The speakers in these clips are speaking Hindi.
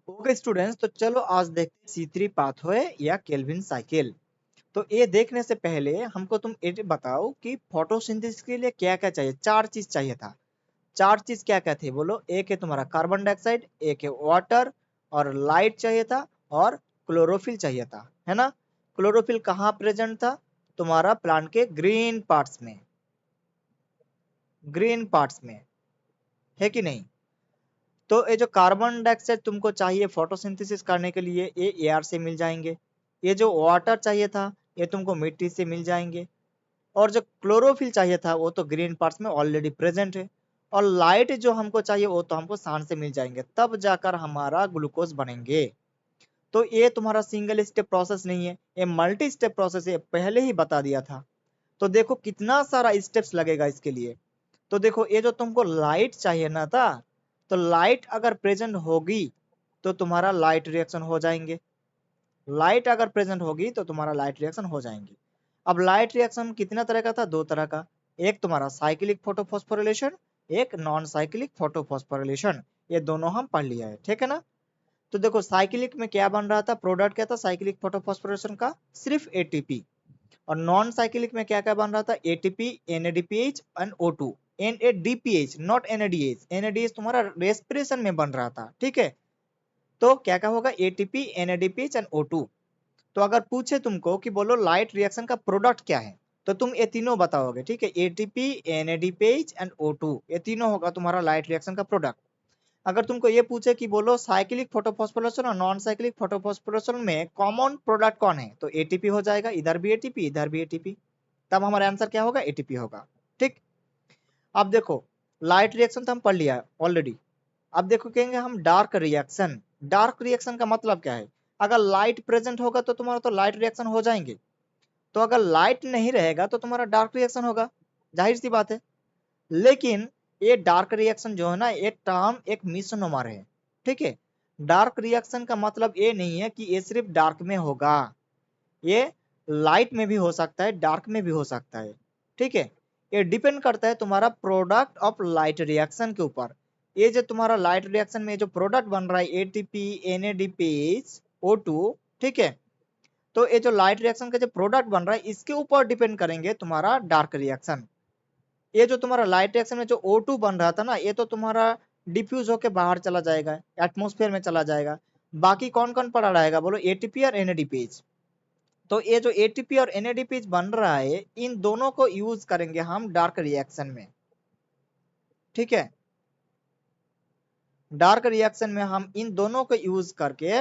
ओके स्टूडेंट्स, तो चलो आज देखते हैं C3 पाथवे या केल्विन साइकिल। तो ये देखने से पहले हमको तुम ये बताओ कि फोटोसिंथेसिस के लिए क्या क्या चाहिए। चार चीज चाहिए था। चार चीज क्या क्या थी बोलो। एक है तुम्हारा कार्बन डाइऑक्साइड, एक है वाटर, और लाइट चाहिए था, और क्लोरोफिल चाहिए था, है ना। क्लोरोफिल कहाँ प्रेजेंट था? तुम्हारा प्लांट के ग्रीन पार्ट्स में, ग्रीन पार्ट्स में, है कि नहीं। तो ये जो कार्बन डाइऑक्साइड तुमको चाहिए फोटोसिंथेसिस करने के लिए, ये एयर से मिल जाएंगे। ये जो वाटर चाहिए था, ये तुमको मिट्टी से मिल जाएंगे। और जो क्लोरोफिल चाहिए था, वो तो ग्रीन पार्ट्स में ऑलरेडी प्रेजेंट है। और लाइट जो हमको चाहिए, वो तो हमको सन से मिल जाएंगे, तब जाकर हमारा ग्लूकोज बनेंगे। तो ये तुम्हारा सिंगल स्टेप प्रोसेस नहीं है, ये मल्टी स्टेप प्रोसेस है, पहले ही बता दिया था। तो देखो कितना सारा स्टेप्स लगेगा इसके लिए। तो देखो, ये जो तुमको लाइट चाहिए ना था, तो लाइट अगर प्रेजेंट होगी तो तुम्हारा लाइट रिएक्शन हो जाएंगे। लाइट अगर प्रेजेंट होगी तो तुम्हारा लाइट रिएक्शन हो जाएंगे। अब लाइट रिएक्शन कितना तरह का था? दो तरह का। एक तुम्हारा साइक्लिक फोटोफॉस्फोरिलेशन, एक नॉन साइक्लिक फोटोफॉस्फोरिलेशन। ये दोनों हम पढ़ लिया है, ठीक है ना। तो देखो साइक्लिक में क्या बन रहा था, प्रोडक्ट क्या था साइक्लिक फोटोफॉस्फोरिलेशन का? सिर्फ एटीपी। और नॉन साइक्लिक में क्या क्या बन रहा था? ATP, NADPH and O2। NADPH, not NADH. NADH तुम्हारा रेस्पिरेशन में बन रहा था, ठीक है। तो क्या क्या होगा? ATP, NADPH and O2। तो अगर पूछे तुमको कि बोलो लाइट रिएक्शन का प्रोडक्ट क्या है, तो तुम ये तीनों बताओगे, ठीक है। एटीपी, एनएडीपीएच एंड O2, ये तीनों होगा तुम्हारा लाइट रिएक्शन का प्रोडक्ट। अगर तुमको ये पूछे कि बोलो साइक्लिक फोटोफॉस्फोरेशन और नॉन साइक्लिक फोटोफॉस्फोरेशन में कॉमन प्रोडक्ट कौन है, तो एटीपी हो जाएगा। इधर भी एटीपी, इधर भी एटीपी, तब हमारा आंसर क्या होगा? एटीपी होगा, ठीक। अब देखो, लाइट रिएक्शन तो हम पढ़ लिया ऑलरेडी। अब देखो कहेंगे हम डार्क रिएक्शन। डार्क रिएक्शन का मतलब क्या है? अगर लाइट प्रेजेंट होगा तो तुम्हारा तो लाइट रिएक्शन हो जाएंगे। तो अगर लाइट नहीं रहेगा तो तुम्हारा डार्क रिएक्शन होगा, जाहिर सी बात है। लेकिन ये डार्क रिएक्शन जो है ना, ये टर्म एक मिसनोमर है, ठीक है। डार्क रिएक्शन का मतलब ये नहीं है कि ये सिर्फ डार्क में होगा। ये लाइट में भी हो सकता है, डार्क में भी हो सकता है, ठीक है। ये डिपेंड करता है तुम्हारा प्रोडक्ट ऑफ लाइट रिएक्शन के ऊपर। ये जो तुम्हारा लाइट रिएक्शन में जो प्रोडक्ट बन रहा है, एटीपी, एनएडीपीएच, O2, ठीक है। तो ये जो लाइट रिएक्शन का जो प्रोडक्ट बन रहा है, इसके ऊपर डिपेंड करेंगे तुम्हारा डार्क रिएक्शन। ये जो तुम्हारा लाइट रिएक्शन में जो O2 बन रहा था ना, ये तो तुम्हारा डिफ्यूज होके बाहर चला जाएगा, एटमोस्फेयर में चला जाएगा। बाकी कौन कौन पड़ा रहेगा बोलो? एटीपी और एनएडीपीएच। तो ये जो एटीपी और एनएडीपीएच बन रहा है, इन दोनों को यूज करेंगे हम डार्क रिएक्शन में, ठीक है। डार्क रिएक्शन में हम इन दोनों को यूज करके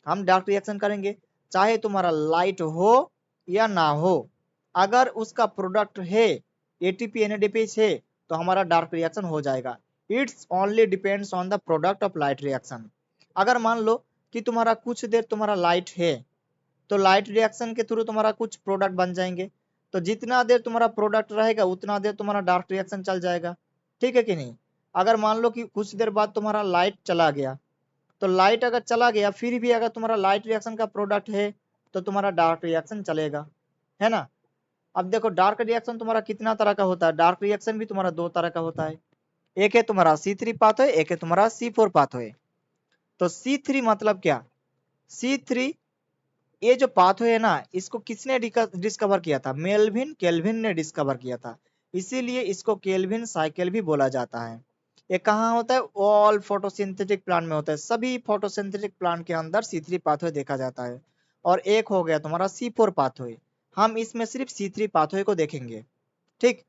हम डार्क रिएक्शन करेंगे। चाहे तुम्हारा लाइट हो या ना हो, अगर उसका प्रोडक्ट है, एटीपी एनएडीपीएच है, तो हमारा डार्क रिएक्शन हो जाएगा। It's only depends on the product of light reaction. अगर मान लो कि तुम्हारा कुछ देर तुम्हारा लाइट है, तो लाइट रिएक्शन के थ्रू तुम्हारा कुछ प्रोडक्ट बन जाएंगे। तो जितना देर तुम्हारा प्रोडक्ट रहेगा, उतना देर तुम्हारा डार्क रिएक्शन चल जाएगा, ठीक है कि नहीं। अगर मान लो कि कुछ देर बाद तुम्हारा लाइट चला गया, तो लाइट अगर चला गया फिर भी अगर तुम्हारा लाइट रिएक्शन का प्रोडक्ट है, तो तुम्हारा डार्क रिएक्शन चलेगा, है ना। अब देखो डार्क रिएक्शन तुम्हारा कितना तरह का होता है। डार्क रिएक्शन भी तुम्हारा दो तरह का होता है। एक है तुम्हारा C3 पाथवे, एक है तुम्हारा C4 पाथवे। तो C3 मतलब क्या? C3, ये जो पाथवे है ना, इसको किसने डिस्कवर किया था? मेल्विन केल्विन ने डिस्कवर किया था। इसीलिए इसको केल्विन साइकिल भी बोला जाता है। ये कहाँ होता है? ऑल फोटोसिंथेटिक प्लांट में होता है। सभी फोटोसिंथेटिक प्लांट के अंदर C3 पाथवे देखा जाता है। और एक हो गया तुम्हारा C4 पाथवे। हम इसमें सिर्फ C3 पाथवे को देखेंगे, ठीक।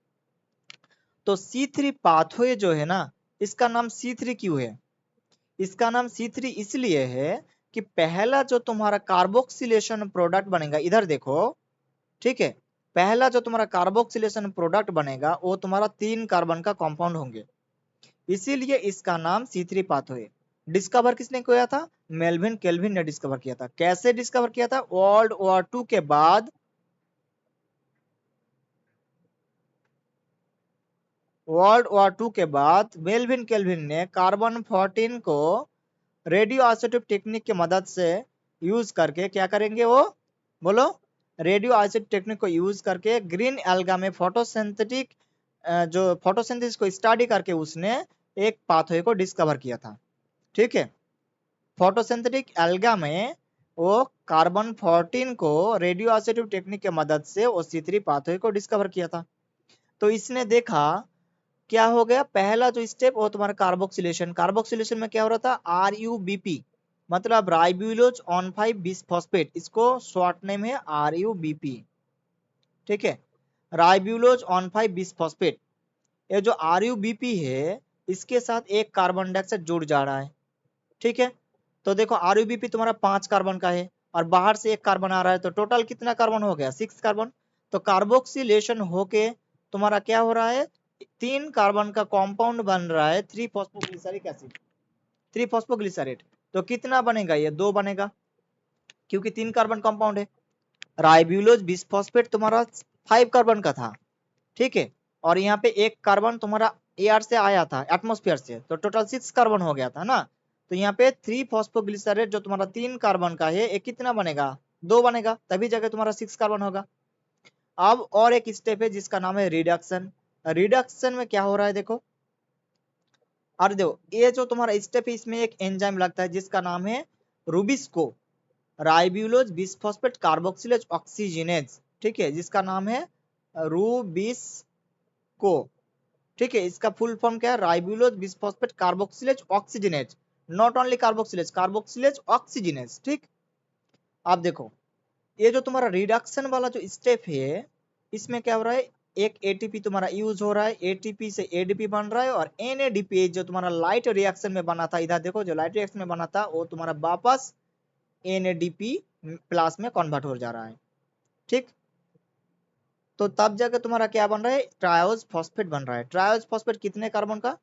तो C3 पाथवे जो है ना, इसका नाम C3 क्यों है? इसका नाम C3 इसलिए है कि पहला जो तुम्हारा कार्बोक्सिलेशन प्रोडक्ट बनेगा, इधर देखो, ठीक है। पहला जो तुम्हारा कार्बोक्सिलेशन प्रोडक्ट बनेगा, वो तुम्हारा 3 कार्बन का कंपाउंड होंगे। इसीलिए इसका नाम C3 पाथवे। डिस्कवर किसने किया था? मेल्विन केल्विन ने डिस्कवर किया था। कैसे डिस्कवर किया था? वर्ल्ड वॉर 2 के बाद, वर्ल्ड वॉर 2 के बाद मेल्विन केल्विन ने कार्बन 14 को रेडियो आइसोटोप टेक्निक की मदद से यूज करके क्या करेंगे वो बोलो? रेडियो आइसोटोप टेक्निक को यूज करके ग्रीन एल्गा में फोटोसिंथेटिक, जो फोटोसिंथेसिस को स्टडी करके उसने एक पाथवे को डिस्कवर किया था, ठीक है। फोटोसिंथेटिक एल्गा में वो कार्बन 14 को रेडियो ऑक्सीडेटिव टेक्निक के मदद से OC3 पाथवे को डिस्कवर किया था। तो इसने देखा क्या हो गया, पहला जो स्टेप वो तुम्हारा कार्बोक्सिलेशन में क्या हो रहा था, RUBP मतलब राइबुलोज ऑन 5 बिसफॉस्फेट, इसको शॉर्ट नेम है RUBP, ठीक है, राइबुलोज ऑन 5 बिसफॉस्फेट। ये जो RUBP है इसके साथ एक कार्बन डाइऑक्साइड जुड़ जा रहा है, ठीक है। तो देखो RUBP तुम्हारा 5 कार्बन का है और बाहर से एक कार्बन आ रहा है, तो टोटल कितना कार्बन हो गया, 6 कार्बन। तो कार्बोक्सिलेशन होके तुम्हारा क्या हो रहा है, 3 कार्बन का कंपाउंड बन रहा है 3 फॉस्फोग्लिसरिक एसिड, 3 फॉस्फोग्लिसरेट। तो कितना बनेगा, ये 2 बनेगा क्योंकि 3 कार्बन कंपाउंड है। राइबुलोज बिसफॉस्फेट तुम्हारा 5 कार्बन का था, ठीक है, और यहाँ पे एक कार्बन तुम्हारा एयर से आया था, एटमॉस्फेयर से, तो टोटल 6 कार्बन हो गया था ना। तो यहाँ पे 3 फॉस्फोग्लिसरेट जो तुम्हारा 3 कार्बन का है ये कितना बनेगा, 2 बनेगा, तभी जगह तुम्हारा 6 कार्बन होगा। अब और एक स्टेप है जिसका नाम है रिडक्शन। रिडक्शन में क्या हो रहा है देखो, और देखो ये जो तुम्हारा स्टेप है इसमें एक एंजाइम लगता है जिसका नाम है rubisco, ribulose bisphosphate carboxylase oxygenase, ठीक है, जिसका नाम है रूबिस्को, ठीक है। इसका फुल फॉर्म क्या है, ribulose bisphosphate carboxylase oxygenase, not only carboxylase, carboxylase oxygenase, ठीक। आप देखो ये जो तुम्हारा रिडक्शन वाला जो स्टेप है इसमें क्या हो रहा है, एक ATP तुम्हारा यूज हो रहा है, ATP से ADP बन रहा है, और NADPH जो तुम्हारा लाइट रिएक्शन में बना था, इधर देखो जो लाइट रिएक्शन में बना था वो तुम्हारा वापस NADP प्लस में कन्वर्ट हो जा रहा है, ठीक। तो तब जाकर तुम्हारा क्या बन रहा है, ट्रायोज फॉस्फेट बन रहा है। ट्रायोज फॉस्फेट कितने कार्बन का,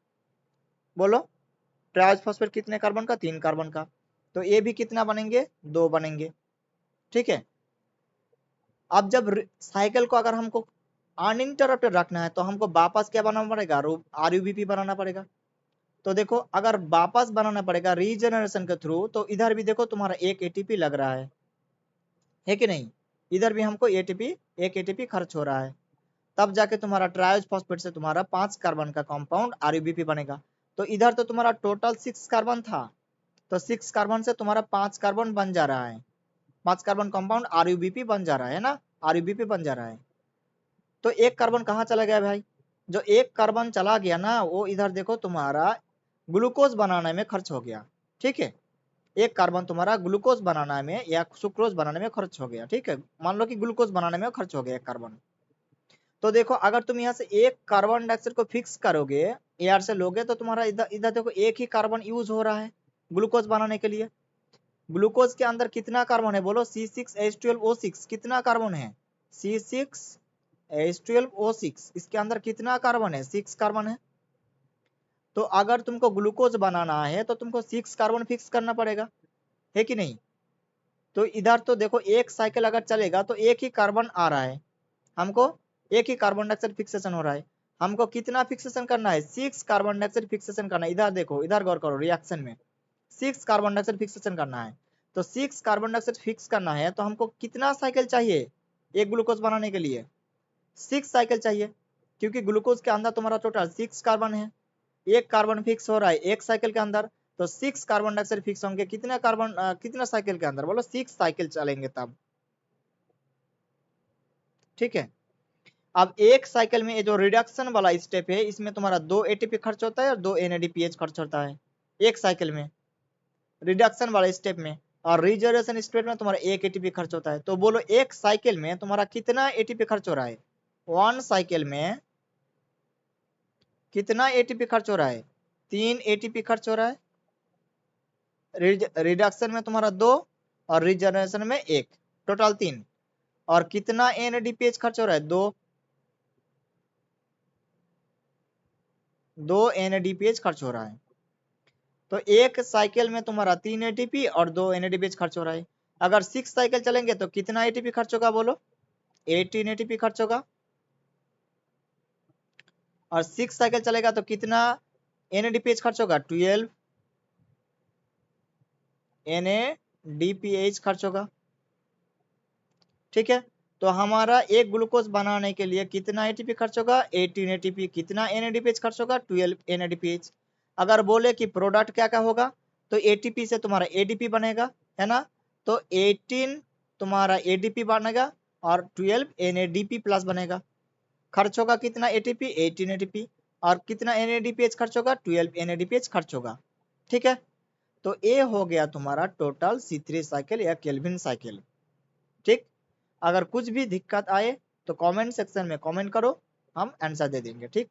बोलो, ट्रायोज फॉस्फेट कितने कार्बन का, 3 कार्बन का। तो ये भी कितना बनेंगे, 2 बनेंगे, ठीक है। अब जब साइकिल को अगर हमको अनइंटरप्टेड रखना है तो हमको वापस क्या बनाना पड़ेगा, RUBP बनाना पड़ेगा। तो देखो अगर वापस बनाना पड़ेगा रीजनरेशन के थ्रू, तो इधर भी देखो तुम्हारा एक ATP लग रहा है कि नहीं, इधर भी हमको एक ATP खर्च हो रहा है, तब जाके तुम्हारा ट्रायोज फॉस्फेट से तुम्हारा 5 कार्बन का कंपाउंड RUBP बनेगा। तो इधर तो तुम्हारा टोटल 6 कार्बन था, तो 6 कार्बन से तुम्हारा 5 कार्बन बन जा रहा है, 5 कार्बन कंपाउंड RUBP बन जा रहा है ना, RUBP बन जा रहा है। तो एक कार्बन कहाँ चला गया भाई, जो एक कार्बन चला गया ना वो इधर देखो तुम्हारा ग्लूकोज बनाने में खर्च हो गया, ठीक है। एक कार्बन तुम्हारा ग्लूकोज बनाने में या सुक्रोज बनाने में खर्च हो गया, ठीक है, मान लो कि ग्लूकोज बनाने में खर्च हो गया एक कार्बन। तो देखो अगर तुम यहाँ से एक कार्बन डाइऑक्साइड को फिक्स करोगे, एयर से लोगे, तो तुम्हारा इधर इधर देखो एक ही कार्बन यूज हो रहा है ग्लूकोज बनाने के लिए। ग्लूकोज के अंदर कितना कार्बन है बोलो, C6H12O6 कितना कार्बन है, C6H12O6, इसके अंदर कितना कार्बन है, 6 कार्बन है। तो अगर तुमको ग्लूकोज बनाना है तो तुमको 6 कार्बन फिक्स करना पड़ेगा, है कि नहीं। तो इधर तो देखो एक साइकिल अगर चलेगा तो एक ही कार्बन आ रहा है, हमको एक ही कार्बन डाइऑक्साइड फिक्सेशन हो रहा है, हमको कितना फिक्सेशन करना है, 6 कार्बन डाइऑक्साइड फिक्सेशन करना है। इधर देखो, इधर गौर करो, रिएक्शन में 6 कार्बन डाइऑक्साइड फिक्सेशन करना है। तो 6 कार्बन डाइऑक्साइड फिक्स करना है तो हमको कितना साइकिल चाहिए, एक ग्लूकोज बनाने के लिए 6 साइकिल चाहिए, क्योंकि ग्लूकोज के अंदर तुम्हारा टोटल 6 कार्बन है, एक कार्बन फिक्स हो रहा है एक साइकिल के अंदर, तो 6 कार्बन डाइऑक्साइड फिक्स होंगे कितना कार्बन, कितना साइकिल के अंदर बोलो, 6 साइकिल चलेंगे तब, ठीक है। अब एक साइकिल में ये जो रिडक्शन वाला स्टेप है इसमें तुम्हारा 2 ATP खर्च होता है और 2 NADPH खर्च होता है एक साइकिल में, रिडक्शन वाले स्टेप में। और रिजनरेशन स्टेप में तुम्हारा 1 ATP खर्च होता है। तो बोलो एक साइकिल में तुम्हारा कितना ATP खर्च हो रहा है, 1 साइकिल में कितना ATP खर्च हो रहा है, 3 ATP खर्च हो रहा है। रिडक्शन में तुम्हारा 2 और रिजनरेशन में 1, टोटल 3। और कितना NADPH खर्च हो रहा है, 2 NADPH खर्च हो रहा है। तो एक साइकिल में तुम्हारा 3 ATP और 2 NADPH खर्च हो रहा है। अगर 6 साइकिल चलेंगे तो कितना ATP खर्च होगा बोलो, 18 ATP खर्च होगा। और 6 साइकिल चलेगा तो कितना NADPH खर्च होगा, 12 NADPH खर्च होगा, ठीक है। तो हमारा एक ग्लूकोज बनाने के लिए कितना ATP खर्च होगा, 18 ATP। कितना NADPH खर्च होगा, 12 NADPH। अगर बोले कि प्रोडक्ट क्या क्या होगा, तो एटीपी से तुम्हारा एडीपी बनेगा, है ना। तो 18 तुम्हारा एडीपी बनेगा और 12 एनएडीपी प्लस बनेगा। खर्च होगा कितना एटीपी, 18 एटीपी, और कितना एनएडीपीएच खर्च होगा, 12 एनएडीपीएच खर्च होगा। ठीक है, तो ये हो गया तुम्हारा टोटल C3 साइकिल या केल्विन साइकिल। ठीक, अगर कुछ भी दिक्कत आए तो कमेंट सेक्शन में कमेंट करो, हम आंसर दे देंगे। ठीक।